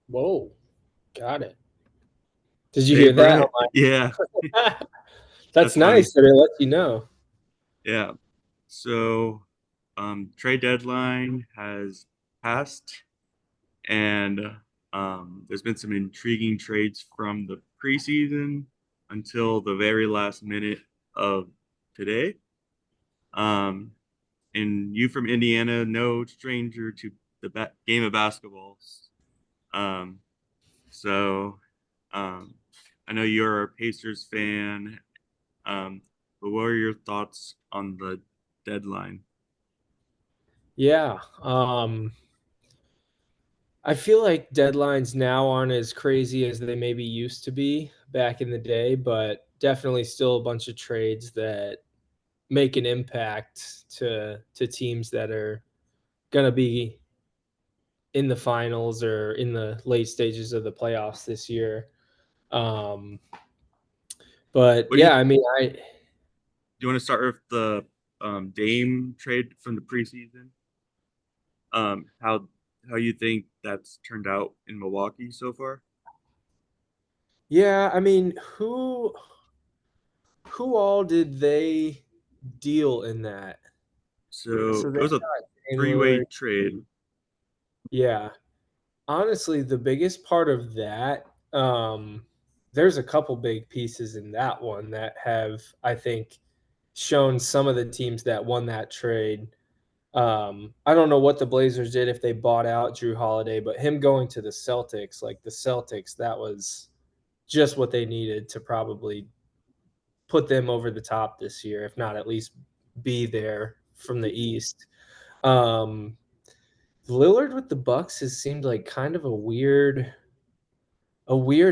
Whoa, got it. Did you Hey, hear that? Brett. Yeah, That's that's funny. nice that it lets you know. Yeah. So, trade deadline has passed, and there's been some intriguing trades from the preseason until the very last minute of today. Um, and you from Indiana, no stranger to the game of basketball. Um, so, um, I know you're a Pacers fan. But what are your thoughts on the deadline? Yeah. I feel like deadlines now aren't as crazy as they maybe used to be back in the day, but definitely still a bunch of trades that make an impact to teams that are gonna be in the finals or in the late stages of the playoffs this year. Um, but What do yeah, I mean, you want to start with the Dame trade from the preseason? How you think that's turned out in Milwaukee so far? yeah, I mean, who all did they deal in that? So So they it was a got Dame three-way Lillard. trade. Yeah. Honestly, the biggest part of that, there's a couple big pieces in that one that have, I think, shown some of the teams that won that trade. I don't know what the Blazers did if they bought out Drew Holiday, but him going to the Celtics, like the Celtics, that was just what they needed to probably put them over the top this year, if not at least be there from the East. Um, Lillard with the Bucks has seemed like kind of a weird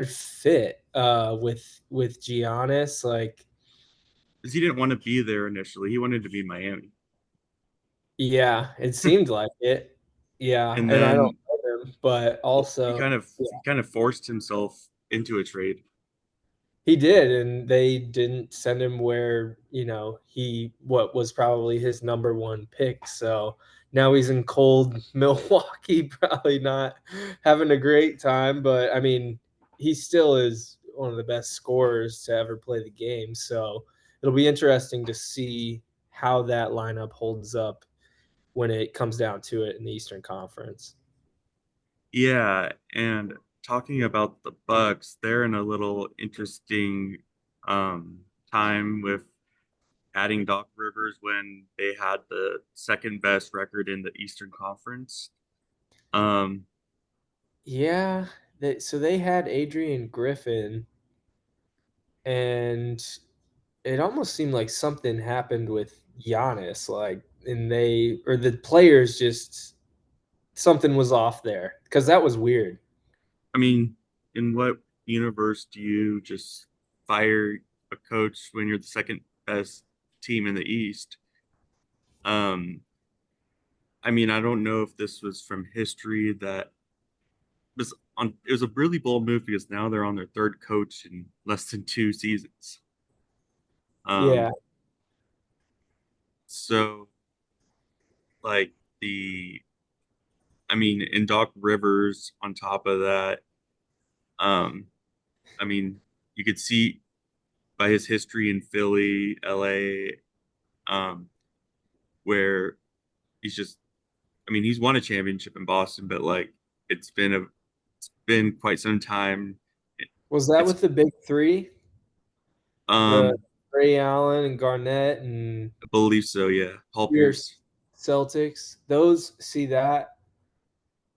fit with Giannis. Like, Because he didn't want to be there initially. He wanted to be Miami. yeah, it seemed like it. Yeah, And and I don't then know him, but well, he also kind of yeah, he kind of forced himself into a trade. he did, and they didn't send him where he what was probably his number one pick. So now he's in cold Milwaukee, probably not having a great time. But I mean, he still is one of the best scorers to ever play the game. So it'll be interesting to see how that lineup holds up when it comes down to it in the Eastern Conference. Yeah, and talking about the Bucks, they're in a little interesting um time with adding Doc Rivers when they had the second best record in the Eastern Conference. Um, Yeah, so they had Adrian Griffin, and it almost seemed like something happened with Giannis, like, and they or the players just something was off there because that was weird. I mean, in what universe do you just fire a coach when you're the second best team in the East? Um, I mean, I don't know if this was from history that was on. It was a really bold move because now they're on their third coach in less than 2 seasons. Yeah, Um, so like the, I mean, in Doc Rivers on top of that, um, I mean, you could see by his history in Philly, LA, um, where he's just, I mean, he's won a championship in Boston, but like it's been quite some time. It, was that it's, with the big three, the um, Ray Allen and Garnett and I believe so, yeah. Paul Pierce Pierce. Celtics?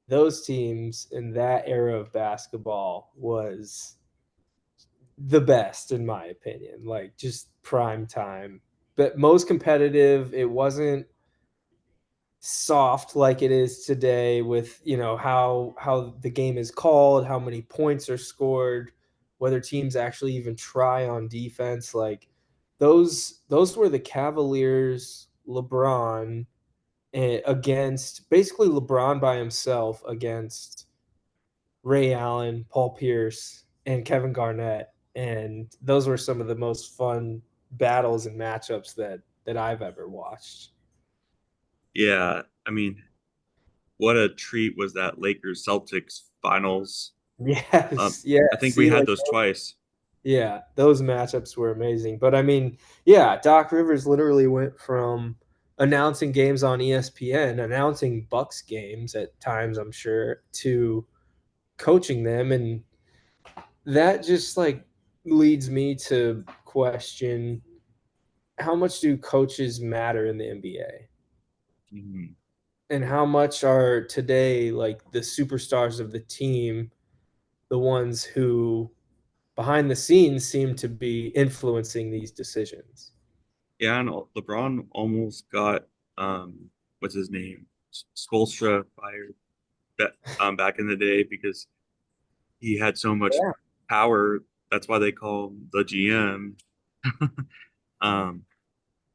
Those teams in that era of basketball was the best in my opinion, like just prime time, but most competitive. It wasn't soft like it is today with how the game is called, how many points are scored, whether teams actually even try on defense. Like those were the Cavaliers, LeBron, against basically LeBron by himself against Ray Allen, Paul Pierce, and Kevin Garnett. And those were some of the most fun battles and matchups that I've ever watched. Yeah, I mean, what a treat was that Lakers Celtics finals. Yes, yeah. I think we See, had like, those twice. yeah, those matchups were amazing. But I mean, yeah, Doc Rivers literally went from announcing games on ESPN, announcing Bucks games at times, I'm sure, to coaching them, and that just like leads me to question how much do coaches matter in the NBA? Mhm. And how much are today like the superstars of the team the ones who behind the scenes seem to be influencing these decisions? Yeah, and LeBron almost got what's his name? Spoelstra fired back in the day because he had so much Yeah. power. That's why they call him the GM. Um,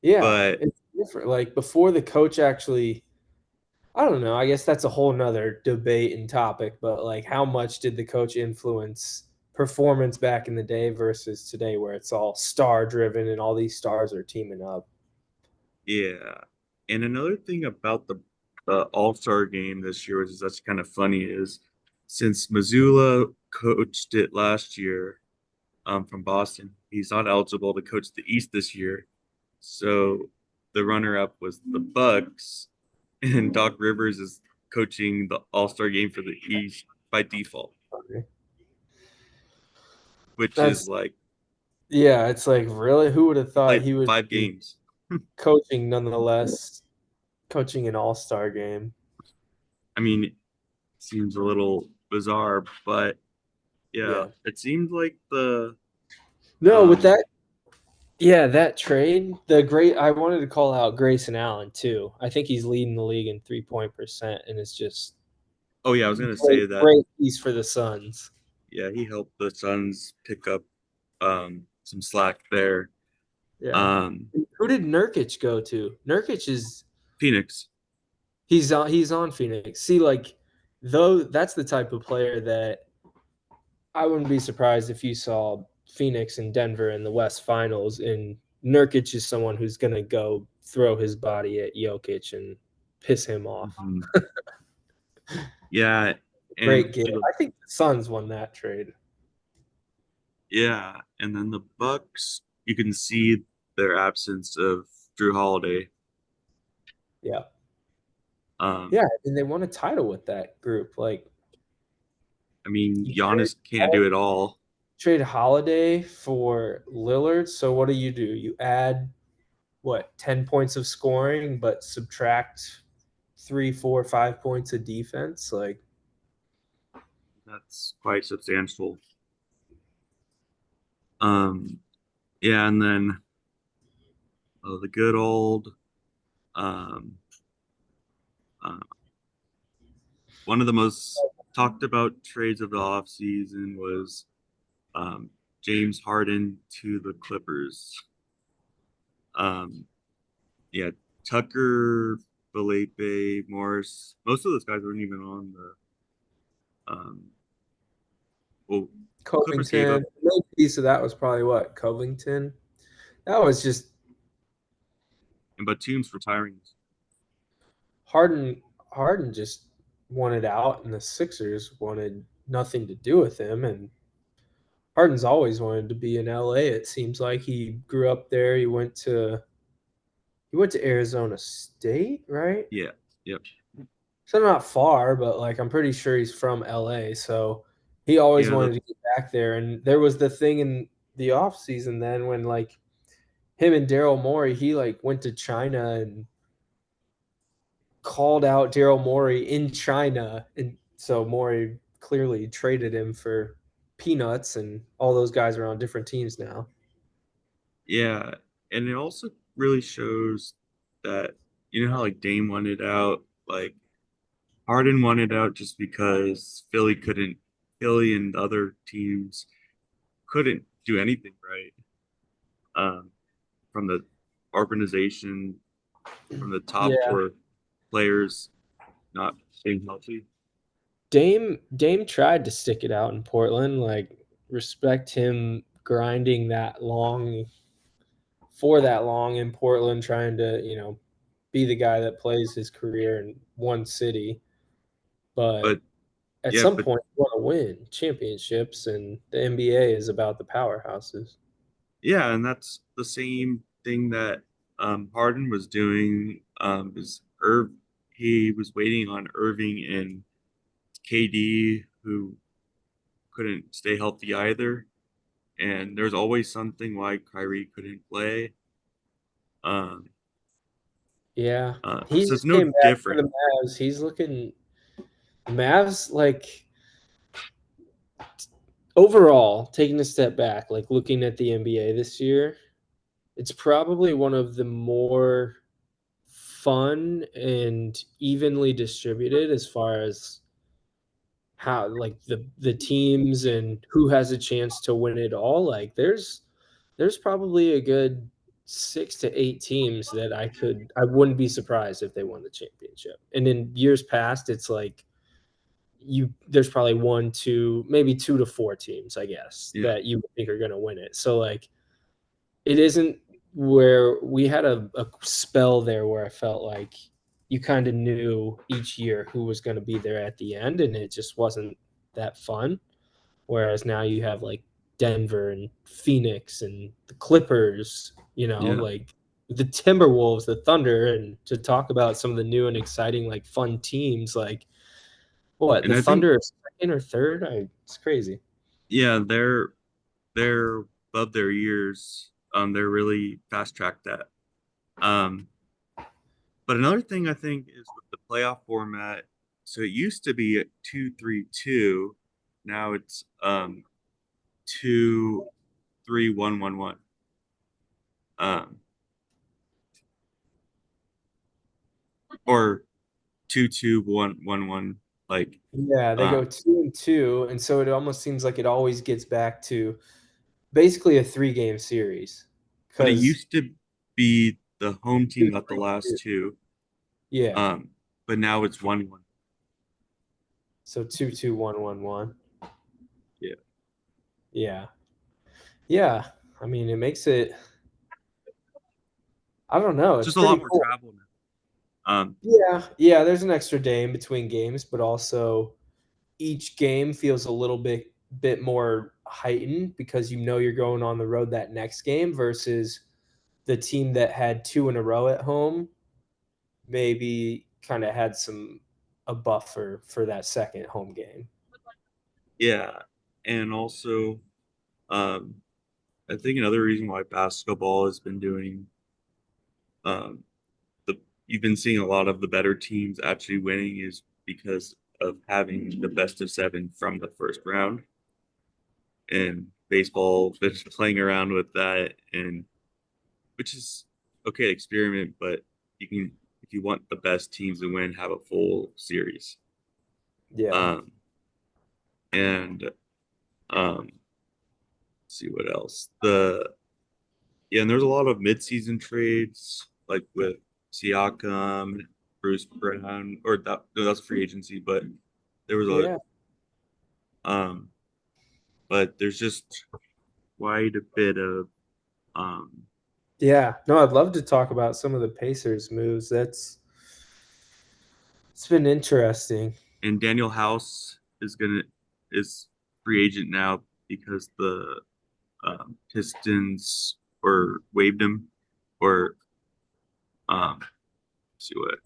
Yeah, but it's different. Like before the coach actually, I don't know, I guess that's a whole nother debate and topic, but like how much did the coach influence performance back in the day versus today where it's all star driven and all these stars are teaming up? yeah, and another thing about the All-Star game this year, which is that's kind of funny, is since Missoula coached it last year, from Boston, he's not eligible to coach the East this year. So the runner-up was the Bucks, and Doc Rivers is coaching the All-Star game for the East by default, which is That's like yeah, it's like really who would have he thought played he would five be games. coaching nonetheless, coaching an all-star game. I mean, it seems a little bizarre, but yeah, Yeah. it seems like the No, with um that, yeah, that trade, the great I wanted to call out Grayson Allen too. I think he's leading the league in 3-point percent and it's just oh yeah, I was gonna great say that. great piece for the Suns. Yeah, he helped the Suns pick up some slack there. Yeah. Um Who did Nurkic go to? Nurkic is Phoenix. he's on Phoenix. See, like though that's the type of player that I wouldn't be surprised if you saw Phoenix and Denver in the West Finals, and Nurkic is someone who's going to go throw his body at Jokic and piss him off. Mhm. Yeah, and Great game. for the I think the Suns won that trade. yeah, and then the Bucks, you can see their absence of Drew Holiday. Yeah. Um, Yeah, and they won a title with that group. Like I mean, you Giannis can't do it all. trade Holiday for Lillard. So what do? You add what 10 points of scoring, but subtract 3, 4, 5 points of defense. Like That's quite substantial. Um, yeah, and then the good old um, uh, one of the most talked about trades of the offseason was um, James Harden to the Clippers. Um, yeah, Tucker, Felipe, Morris, most of those guys weren't even on the well, Clippers gave Covington, up, the main piece of that was probably what Covington. That was just and Batum's retiring. Harden. Harden just wanted out, and the Sixers wanted nothing to do with him. And Harden's always wanted to be in LA. It seems like he grew up there. He went to Arizona State, right? Yeah, yep, So not far, but like I'm pretty sure he's from LA. So he always yeah. wanted to get back there. And there was the thing in the off season then when like him and Daryl Morey, he like went to China and called out Daryl Morey in China, and so Morey clearly traded him for peanuts, and all those guys are on different teams now. Yeah, and it also really shows that you know how like Dame wanted out, like Harden wanted out just because Philly and other teams couldn't do anything right. Um, from the organization, from the top Yeah, four players not staying healthy. Dame tried to stick it out in Portland. Like respect him grinding that long for that long in Portland, trying to be the guy that plays his career in one city. But But at Yeah, some but point you want to win championships, and the NBA is about the powerhouses. yeah, and that's the same thing that Harden was doing. Is he was waiting on Irving and KD, who couldn't stay healthy either, and there's always something why Kyrie couldn't play. Um, Yeah, he so it's just no came back for different. the Mavs. He's looking Mavs like overall taking a step back, like looking at the NBA this year. It's probably one of the more fun and evenly distributed as far as how like the teams and who has a chance to win it all. Like there's probably a good 6 to 8 teams that I wouldn't be surprised if they won the championship. And in years past, it's like there's probably 1, 2, maybe 2 to 4 teams, I guess, Yeah, that you think are gonna win it. So, like, it isn't where we had a spell there where I felt like you kinda knew each year who was gonna be there at the end, and it just wasn't that fun. Whereas now you have like Denver and Phoenix and the Clippers, yeah, like the Timberwolves, the Thunder, and to talk about some of the new and exciting, like fun teams, like what and the I think Thunder are second or third. It's crazy. yeah, they're above their years. They're really fast tracked that. Um, but another thing I think is with the playoff format. So it used to be a 2-3-2. Now it's 2-3-1-1-1. Um, or 2-2-1-1-1. Like, Yeah, they go um, 2-2, and so it almost seems like it always gets back to basically a 3-game series but it because used to be the home team two, got the three, two. last two. Yeah, Um, but now it's 1-1. so 2-2-1-1-1. Yeah, Yeah, yeah. I mean, it makes it. I don't know. It's just a lot pretty more cool. travel now. Yeah, yeah, there's an extra day in between games, but also each game feels a little bit more heightened because you know you're going on the road that next game versus the team that had 2 in a row at home maybe kinda had some a buffer for that second home game. Yeah, and also, um, I think another reason why basketball has been doing um, the you've been seeing a lot of the better teams actually winning is because of having the best of seven from the first round. And baseball been playing around with that, and which is okay experiment, but you can if you want the best teams to win, have a full series. Yeah. Um, and let's see what else. And there's a lot of mid-season trades like with Siakam, Bruce Brown, or that no, that's free agency, but there was Yeah. um, but there's just quite a bit of um, Yeah. No, I'd love to talk about some of the Pacers moves. It's been interesting. and Daniel House is free agent now because the Pistons or waived him or let's see what.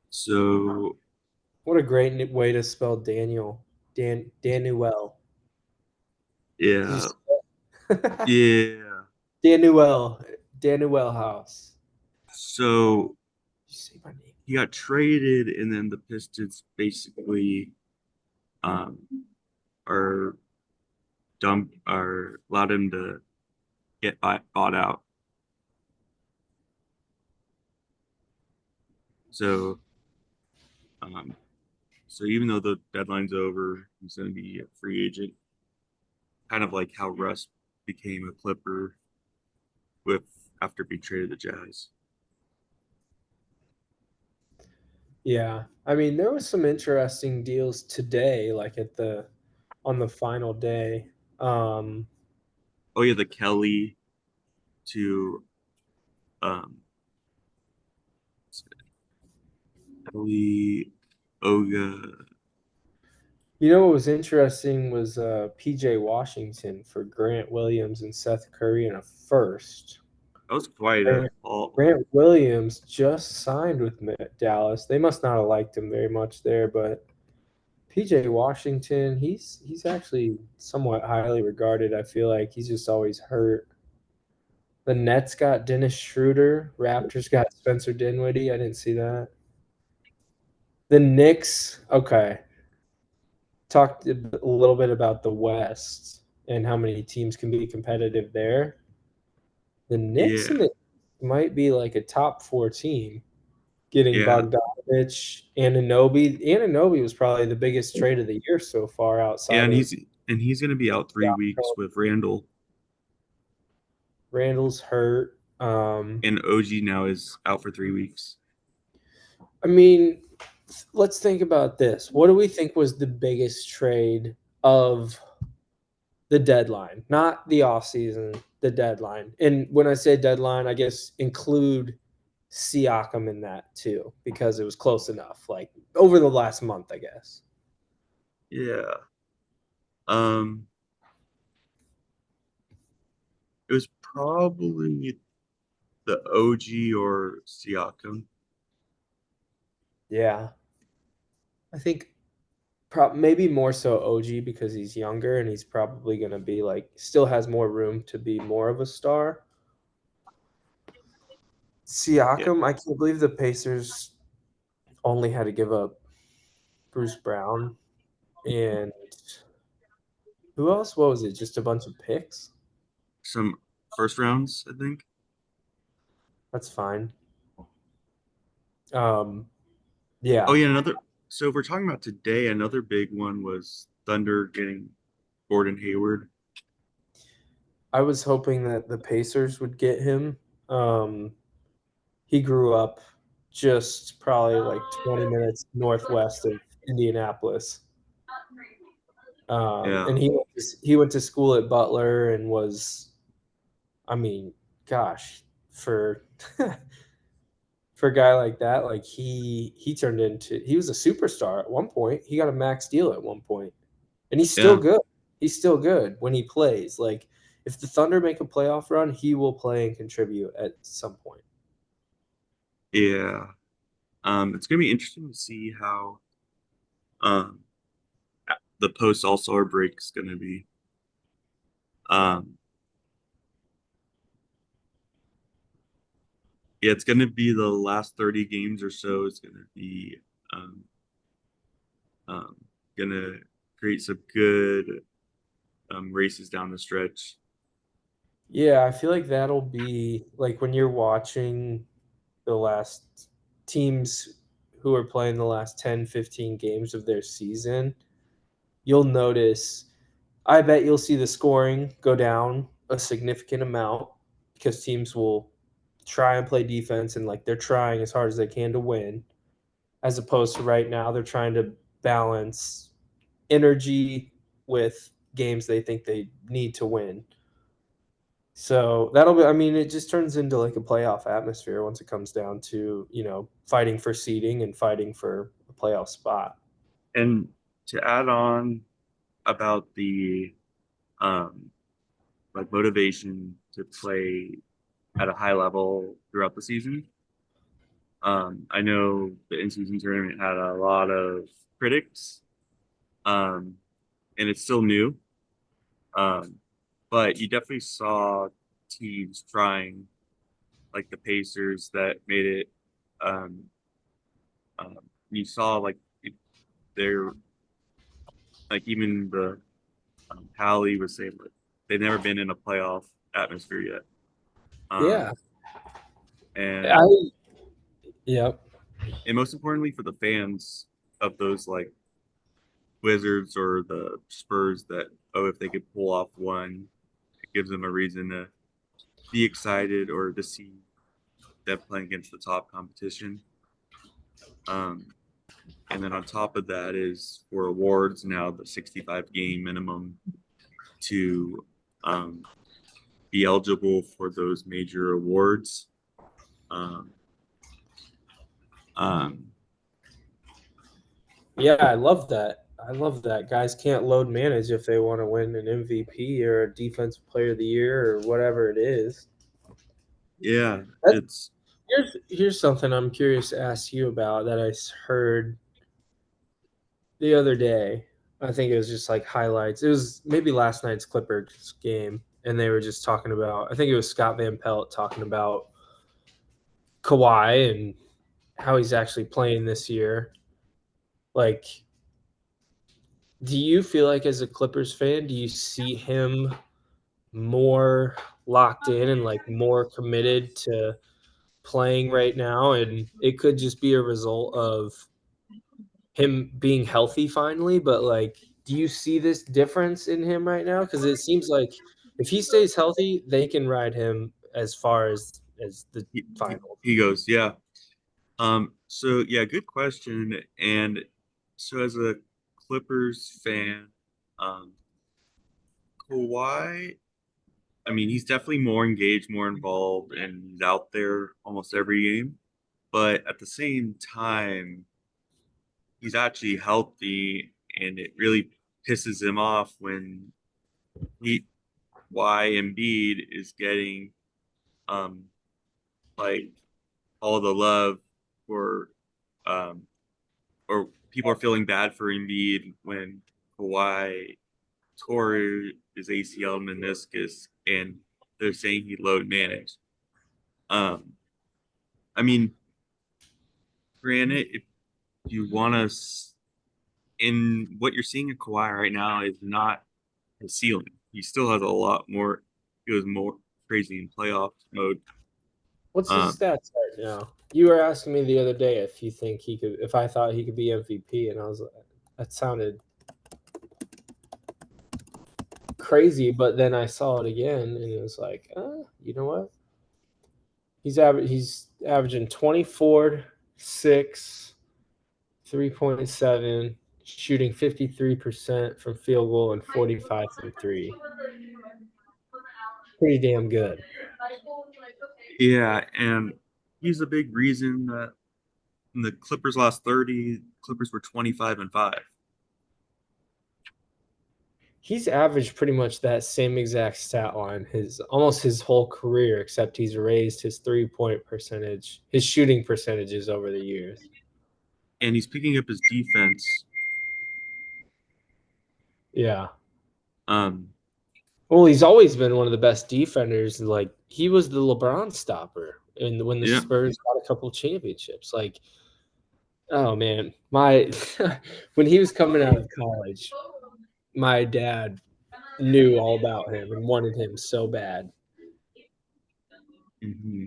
So What a great way to spell Daniel. Danuel. Did you yeah, see that? yeah. Danuel. Danuel House. So Did you say my name? he got traded, and then the Pistons basically um, are are allowed him to get bought out. So um, so even though the deadline's over, he's going to be a free agent, kind of like how Russ became a Clipper with after being traded to the Jazz. Yeah. I mean, there was some interesting deals today, like on the final day. Um, Oh yeah, the Kelly to um, Bradley, Oga. You know what was interesting was PJ Washington for Grant Williams and Seth Curry in a first. That was quite a Grant, haul. Grant Williams just signed with Dallas. They must not have liked him very much there, but PJ Washington, he's actually somewhat highly regarded. I feel like he's just always hurt. The Nets got Dennis Schroeder. Raptors got Spencer Dinwiddie. I didn't see that. The Knicks, okay. Talked a little bit about the West and how many teams can be competitive there. The Knicks Yeah, and the might be like a top four team. Getting yeah, Bogdanovich, Anunoby. Anunoby was probably the biggest trade of the year so far yeah, outside and of he's gonna be out 3 weeks with Randall, Randall's hurt. and OG now is out for 3 weeks. I mean, let's think about this. What do we think was the biggest trade of the deadline? Not the offseason, the deadline. And when I say deadline, I guess include Siakam in that too, because it was close enough. Like over the last month, I guess. Yeah. Um, it was probably the OG or Siakam. Yeah. I think maybe more so OG because he's younger and he's probably going to be like still has more room to be more of a star. Yeah, Siakam, I can't believe the Pacers only had to give up Bruce Brown and who else? What was it? Just a bunch of picks? some first rounds, I think. That's fine. Um, Oh yeah, yeah, another. So if we're talking about today, another big one was Thunder getting Gordon Hayward. I was hoping that the Pacers would get him. Um, he grew up just probably like 20 minutes northwest of Indianapolis. Yeah, And he went to school at Butler and was, I mean, gosh, for for a guy like that, like he turned into he was a superstar at one point. He got a max deal at one point, and he's still yeah, good. He's still good when he plays. Like if the Thunder make a playoff run, he will play and contribute at some point. yeah. It's gonna be interesting to see how um the post All-Star break is gonna be. Um, yeah, it's gonna be the last 30 games or so. It's gonna be um um gonna create some good races down the stretch. Yeah, I feel like that'll be like when you're watching the last teams who are playing the last 10, 15 games of their season, you'll notice I bet you'll see the scoring go down a significant amount because teams will try and play defense and like they're trying as hard as they can to win, as opposed to right now they're trying to balance energy with games they think they need to win. So that'll be, I mean, it just turns into like a playoff atmosphere once it comes down to, fighting for seeding and fighting for a playoff spot. And to add on about the um like motivation to play at a high level throughout the season. I know the in-season tournament had a lot of critics, um, and it's still new. Um, but you definitely saw teams trying, like the Pacers, that made it. Um, you saw like they're like even the Hallie was saying that they've never been in a playoff atmosphere yet. Yeah. Um, and I, yep. and most importantly for the fans of those like Wizards or the Spurs that if they could pull off one, it gives them a reason to be excited or to see them playing against the top competition. Um, and then on top of that is for awards now the 65 game minimum to um, be eligible for those major awards. Um, um, Yeah, I love that. I love that. Guys can't load manage if they want to win an MVP or a defensive player of the year or whatever it is. Yeah, That, it's here's something I'm curious to ask you about that heard the other day. I think it was just like highlights. It was maybe last night's Clippers game, and they were just talking about. I think it was Scott Van Pelt talking about Kawhi and how he's actually playing this year. Like, do you feel like as a Clippers fan, do you see him more locked in and like more committed to playing right now? And it could just be a result of him being healthy finally, but like, do you see this difference in him right now? Because it seems like if he stays healthy, they can ride him as far as the finals. he goes, yeah. So yeah, good question. And so as a Clippers fan, um, Kawhi, I mean, he's definitely more engaged, more involved, and he's out there almost every game. But at the same time, he's actually healthy, and it really pisses him off when he why Embiid is getting um like all the love for um or people are feeling bad for Embiid when Kawhi tore his ACL meniscus and they're saying he load managed. Um, I mean, granted, if you want to, in what you're seeing in Kawhi right now is not his ceiling. He still has a lot more. He was more crazy in playoff mode. What's his Um, stats right now? You were asking me the other day if you think he could, if I thought he could be MVP, and I was like, that sounded crazy. But then I saw it again, and it was like, you know what? He's averaging 24, 6, 3.7, shooting 53% from field goal and 45 from three. Pretty damn good. yeah, and he's a big reason that when the Clippers lost 30, Clippers were 25-5. He's averaged pretty much that same exact stat line his almost his whole career, except he's raised his 3 point percentage, his shooting percentages over the years. And he's picking up his defense. Yeah. Um, Well, he's always been one of the best defenders. Like he was the LeBron stopper, and when the yeah, Spurs got a couple championships, like oh man, my when he was coming out of college, my dad knew all about him and wanted him so bad. hmm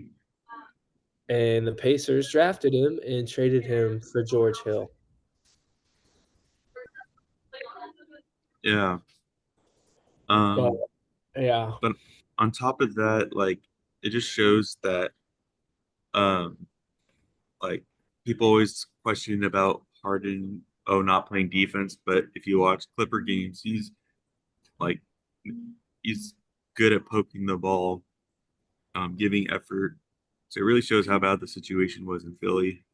And the Pacers drafted him and traded him for George Hill. yeah. But Um, yeah, but on top of that, like it just shows that um, like people always question about Harden, oh, not playing defense, but if you watch Clipper games, like he's good at poking the ball, giving effort. So it really shows how bad the situation was in Philly.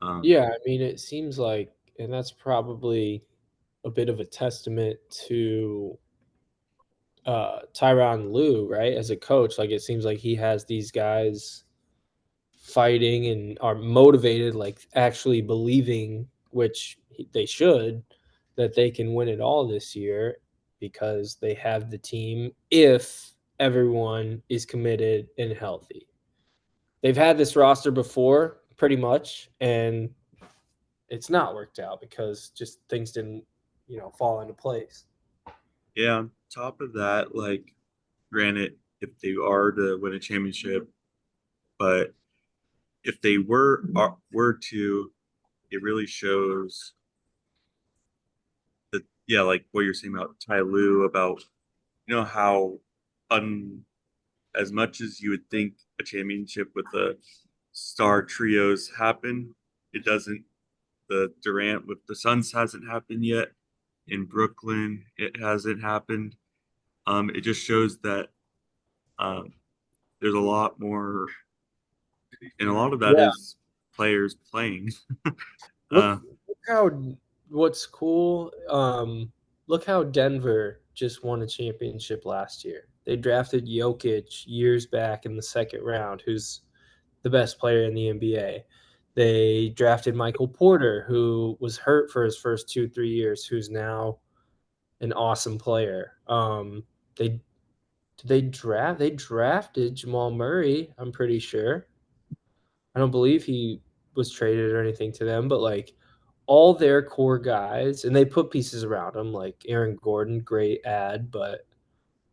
Um, yeah. I mean, it seems like, and that's probably a bit of a testament to Tyronn Lue, right? As a coach, like it seems like he has these guys fighting and are motivated, like actually believing, which they should, that they can win it all this year because they have the team if everyone is committed and healthy. They've had this roster before, pretty much, and it's not worked out because just things didn't, fall into place. yeah, on top of that, like granted, if they are to win a championship, but if they were to, it really shows that yeah, like what you're saying about Ty Lue about how un as much as you would think a championship with the star trios happen, it doesn't. The Durant with the Suns hasn't happened yet. In Brooklyn, it hasn't happened. It just shows that um, there's a lot more, and a lot of that Yeah. is players playing. Look uh, how what's cool. Look how Denver just won a championship last year. They drafted Jokic years back in the second round, who's the best player in the NBA. They drafted Michael Porter, who was hurt for his first 2-3 years, who's now an awesome player. They they drafted Jamal Murray, I'm pretty sure. I don't believe he was traded or anything to them, but like all their core guys, and they put pieces around them, like Aaron Gordon, great ad, but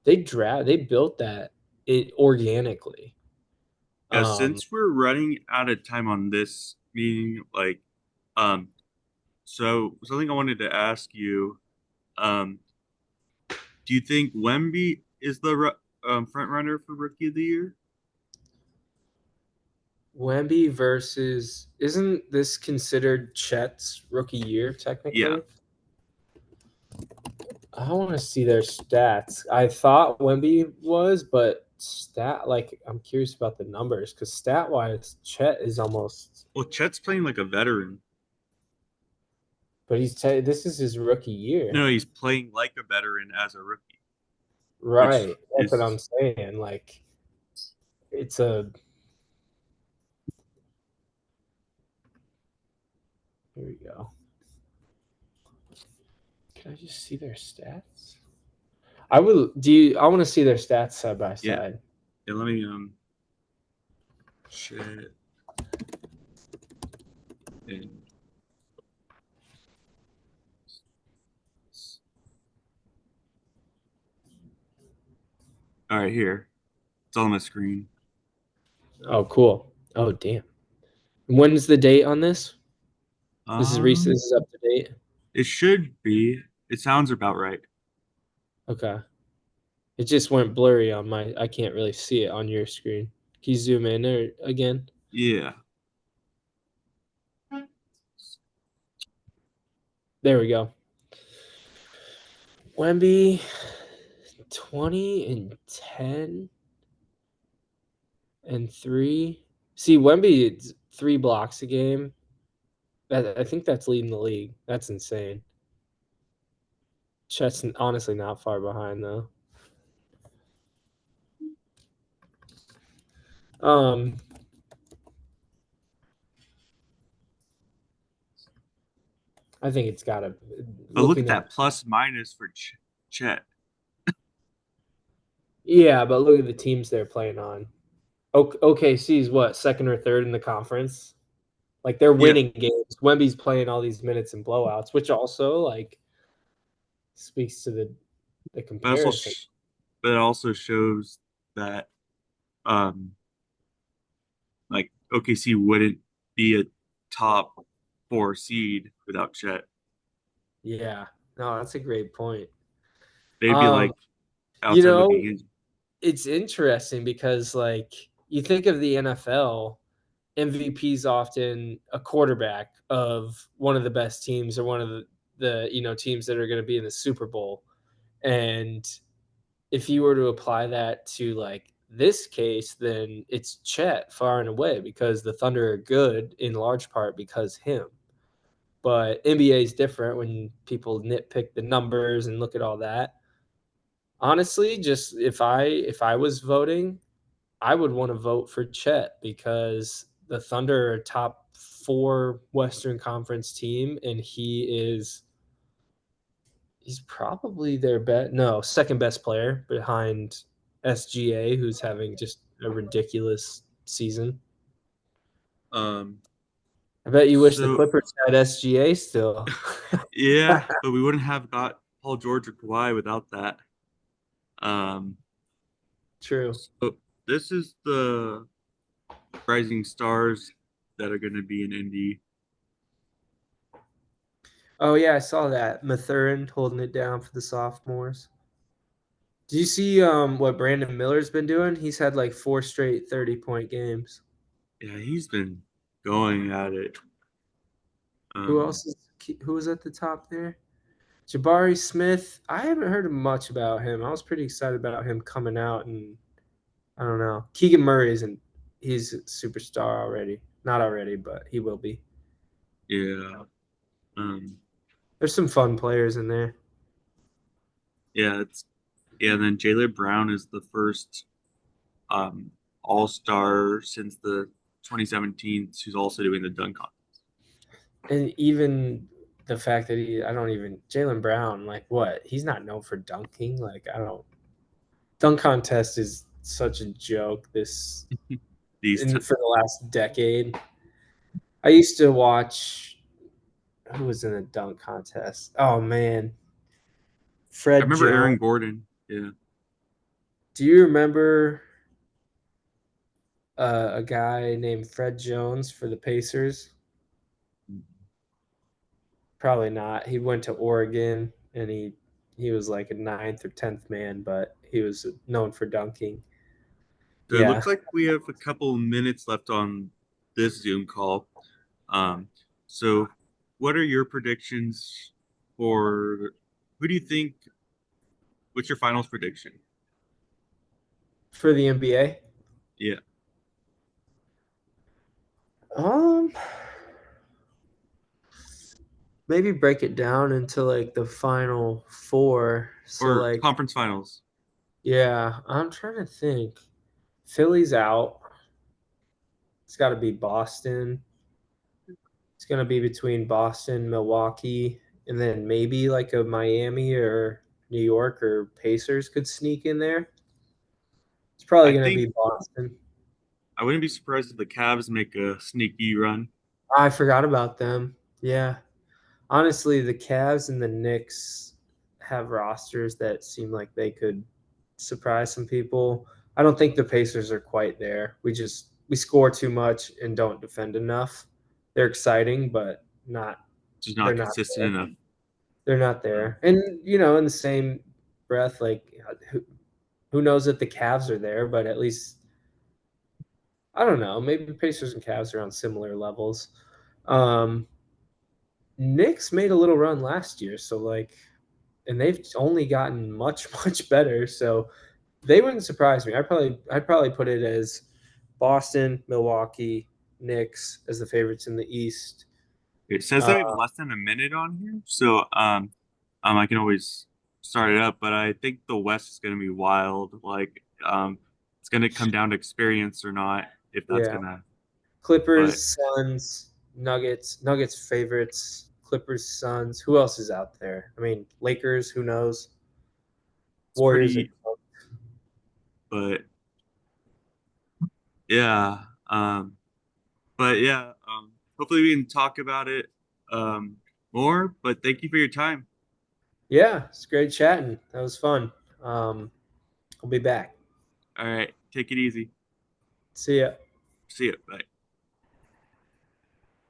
they built that it organically. Yeah, Um, since we're running out of time on this meeting, um, so something I wanted to ask you, um, do you think Wemby is the front runner for Rookie of the Year? Wemby versus isn't this considered Chet's rookie year Yeah. technically? I want to see their stats. I thought Wemby was, but I'm curious about the numbers because stat wise, Chet is almost. Well, Chet's playing like a veteran. But this is his rookie year, No, he's playing like a veteran as a rookie, which right? That's what I'm is saying. Like it's a. Here we go. Can I just see their stats? I will. Do you? I want to see their stats side by yeah. side. Yeah, let me Chet and all right, here. It's on my screen. Oh, cool. Oh, damn. When's the date on this? This is recent. Um, This is up to date. it should be. It sounds about right. Okay. It just went blurry on my. I can't really see it on your screen. Can you zoom in there again? Yeah. There we go. Wemby, 20 and 10 and 3. See, Wemby, 3 blocks a game. I think that's leading the league. That's insane. Chet's honestly not far behind though. Um, I think it's got to. But look at Looking at that plus minus for Chet. yeah, but look at the teams they're playing on. OKC is what, second or third in the conference? Like they're Yeah. winning games. Wemby's playing all these minutes and blowouts, which also like speaks to the But also, comparison. but it also shows that um like OKC wouldn't be a top four seed without Chet. Yeah. No, that's a great point. They'd be Um, like you outside looking know, in. it's interesting because like you think of the NFL, MVP is often a quarterback of one of the best teams or one of the teams that are going to be in the Super Bowl. And if you were to apply that to like this case, then it's Chet far and away because the Thunder are good in large part because him. But NBA is different when people nitpick the numbers and look at all that. Honestly, just if I was voting, I would want to vote for Chet because the Thunder are a top 4 Western Conference team, and he's probably their second best player behind SGA, who's having just a ridiculous season. Um, I bet you wish the so Clippers had SGA still. yeah, but we wouldn't have got Paul George or Kawhi without that. Um, True. so this is the rising stars that are going to be in Indy. Oh yeah, I saw that. Mathurin holding it down for the sophomores. Do you see what Brandon Miller's been doing? He's had like 4 straight 30-point games. Yeah, he's been going at it. Who Um, else is who was at the top there? Jabari Smith. I haven't heard much about him. I was pretty excited about him coming out, and I don't know. Keegan Murray isn't. He's a superstar already. Not already, but he will be. yeah. Um, There's some fun players in there. yeah, it's yeah. And then Jaylen Brown is the first All Star since the 2017 who's also doing the dunk contest. And even the fact that I don't even, Jaylen Brown, like what? He's not known for dunking. Like, I don't, dunk contest is such a joke These t for the last decade. I used to watch, who was in the dunk contest? Oh, man. I Fred remember Jones. Aaron Gordon. Yeah, Do you remember a guy named Fred Jones for the Pacers? Probably not. He went to Oregon and he was like a ninth or 10th man, but he was known for dunking. so it Yeah. looks like we have a couple minutes left on this Zoom call. Um, so what are your predictions for who do you think? What's your finals prediction? For the NBA? Yeah, Um maybe break it down into like the final four. So or like conference finals. yeah, I'm trying to think. Philly's out. It's got to be Boston. It's going to be between Boston, Milwaukee, and then maybe like a Miami or New York or Pacers could sneak in there. It's probably I going to think be Boston. I wouldn't be surprised if the Cavs make a sneaky run. I forgot about them. Yeah. Honestly, the Cavs and the Knicks have rosters that seem like they could surprise some people. I don't think the Pacers are quite there. We score too much and don't defend enough. They're exciting, but not Just they're not not consistent there. enough. They're not Um, there. And in the same breath, like who knows that the Cavs are there, but at least I don't know. Maybe Pacers and Cavs are on similar levels. Um, Knicks made a little run last year, so like, and they've only gotten much much better. So they wouldn't surprise me. I'd probably put it as Boston, Milwaukee, Knicks as the favorites in the East. it says Uh, I have less than a minute on here, so I can always start it up. But I think the West is going to be wild. Like, it's going to come down to experience or not, if that's yeah, gonna. But Clippers, Suns, Nuggets, Nuggets favorites. Clippers, Suns. Who else is out there? I mean, Lakers. Who knows? it's Warriors are. pretty. But yeah, but yeah, hopefully we can talk about it more. But thank you for your time. Yeah, it's great chatting. That was fun. Um, I'll be back. All right, take it easy. See ya. See you. Bye.